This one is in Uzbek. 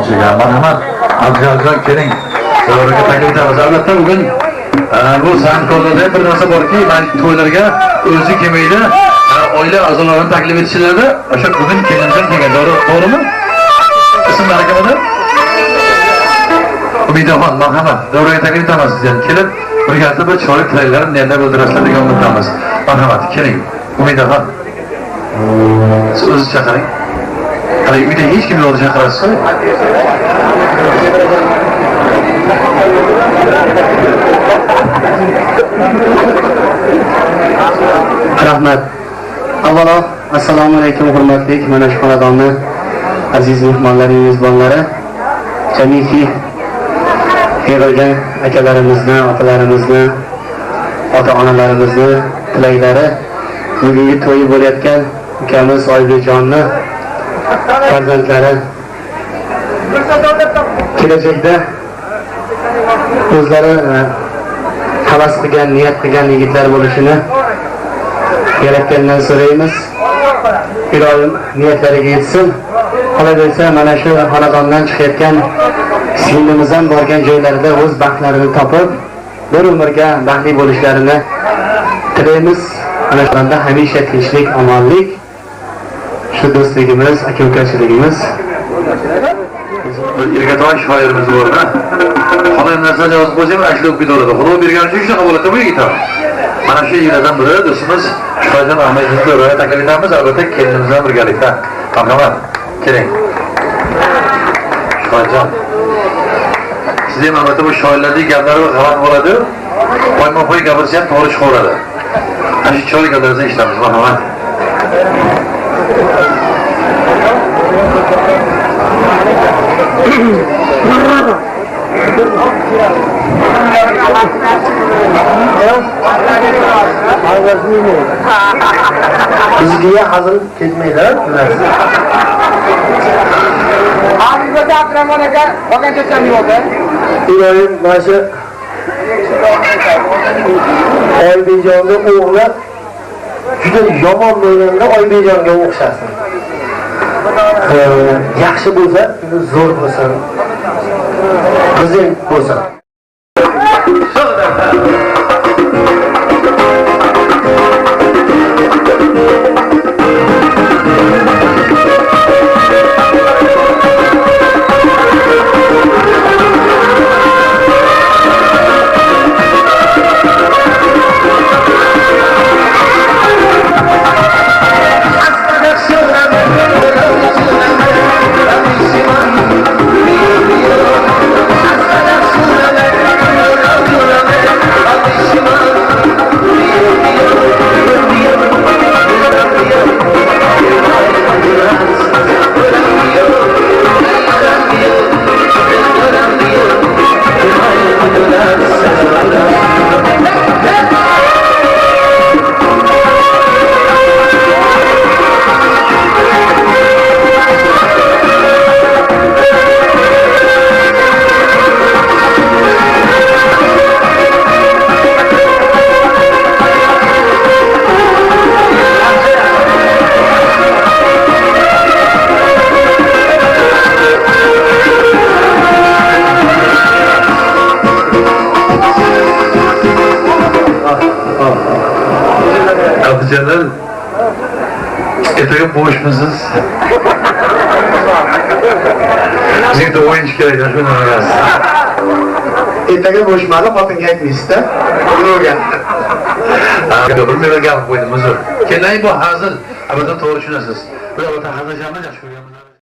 boshchiga marhamat Abdujon keling. So'roqqa taklif etamiz. Albatta bugun bu san'atkorlarda bir narsa borki, to'ylarga o'zi kelmaydi, oila a'zolarini taklif etishlarida o'sha bugun kelindan kelgan, to'g'rimi? Ismlari kimdir? Umidaxon, marhamat. Davraga taklif etamiz sizlarni. Kelib, birgalikda bir chiroyli tilaklarni niyatda bildirasizlar degan umiddamiz. Marhamat, keling. Umidaxon. Siz o'zingiz chaqiring. Hali uyda hech kim yo'q chaqirasiz. Rahmat. Avvalo, assalomu alaykum hurmatli mana shu xonadonni aziz mehmonlaringiz, mezbonlari, jamiki yig'ilgan akalarimizni, opalarimizni, ota-onalarimizni tilaklari, bugungi to'yi bo'layotgan ukamiz Oybekjonni farzandlari kelajakda o'zlari havas qilgan, niyat qilgan yigitlar bo'lishini Yaratgandan so'raymiz. Ilohim niyatlariga yetsin. Qolaversa mana shu xonadondan chiqayotgan singlimizdan ham borgan joylarida o'z baxtlarini topib, bir umrga baxtli bo'lishlarini tilaymiz. Mana shunda hamisha tinchlik, omonlik, shu do'stligimiz, aka-ukachiligimiz. Ergatoy shoirimiz bor-da. Xonim narsa yozib qo'ysam, ashlab ketadi. Xudo bergan uchun shunaqa bo'ladi bu yigitlar. Mana shu yigitlardan biri do'stimiz Shoirjon Ahmedovni ro'yxatga taklif etamiz, albatta kelinimiz bilan birgalikda. Marhamat, keling. Shoirjon. Siz ham albatta bu shoirlarning gaplari g'alati bo'ladi. Qo'yma-qo'y gapirsa ham to'g'ri chiqaveradi. Ana shu chiroyli gaplarni eshitamiz, marhamat. Bizga hazır ketmaydi. Hozirda Abdurahmon aka qolgancha ham yo'q. Ilohim mana shu Oybekjonning o'g'li juda yomon bo'lganda Oybekjonga o'xshasin. Yaxshi bo'lsa, zo'r bo'lsin. Qizing bo'lsin. Abdujalal, ertaga bo'shmisiz? Bizga o'yinchi kerak, shu narsa. Ertaga bo'shmadi, xotinga aytmaysiz-da. Yo'q. Bilmay gap qo'ydim, uzr. Keling bu hazil, albatta to'g'ri tushunasiz. Bu albatta hazil jamni yaxshi ko'rganman.